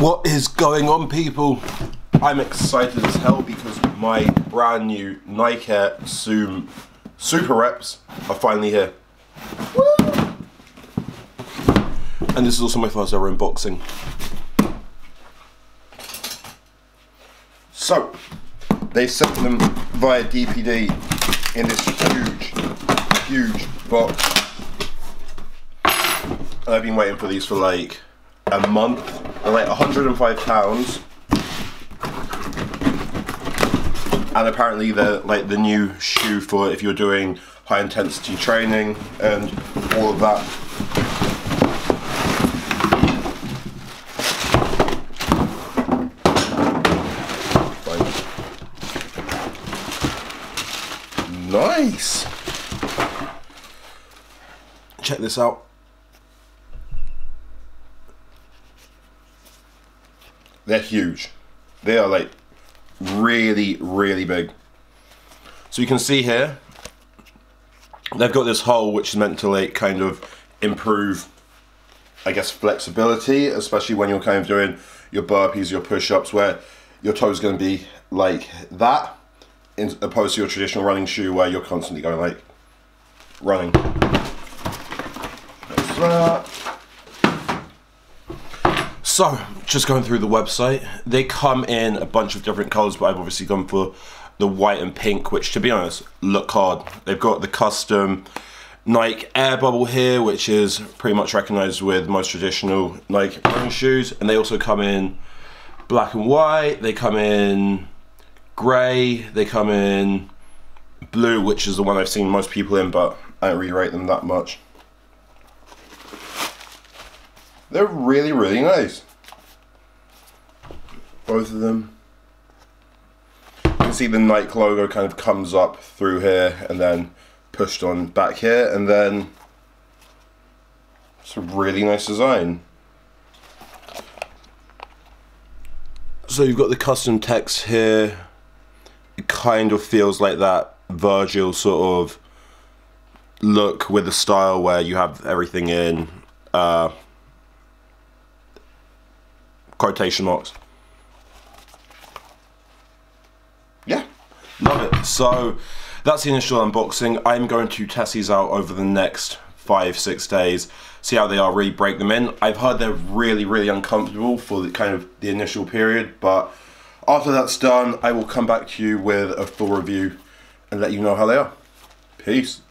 What is going on, people? I'm excited as hell because my brand new Nike Air Zoom SuperReps are finally here. Woo! And this is also my first ever unboxing. So, they sent them via DPD in this huge box. And I've been waiting for these for like a month. They're like £105. And apparently they're like the new shoe for if you're doing high intensity training and all of that. Nice! Check this out. They're huge. They are like really big. So you can see here, they've got this hole which is meant to like kind of improve, I guess, flexibility, especially when you're kind of doing your burpees, your push-ups, where your toe's going to be like that, as opposed to your traditional running shoe where you're constantly going like running. There's that. So, just going through the website, they come in a bunch of different colours, but I've obviously gone for the white and pink, which, to be honest, look hard. They've got the custom Nike air bubble here, which is pretty much recognised with most traditional Nike running shoes, and they also come in black and white, they come in grey, they come in blue, which is the one I've seen most people in, but I don't really rate them that much. They're really nice. Both of them. You can see the Nike logo kind of comes up through here and then pushed on back here, and then it's a really nice design. So you've got the custom text here. It kind of feels like that Virgil sort of look with the style where you have everything in quotation marks. Yeah, love it. So that's the initial unboxing. I'm going to test these out over the next 5-6 days, see how they are, really break them in. I've heard they're really uncomfortable for the kind of the initial period, but after that's done, I will come back to you with a full review and let you know how they are. Peace.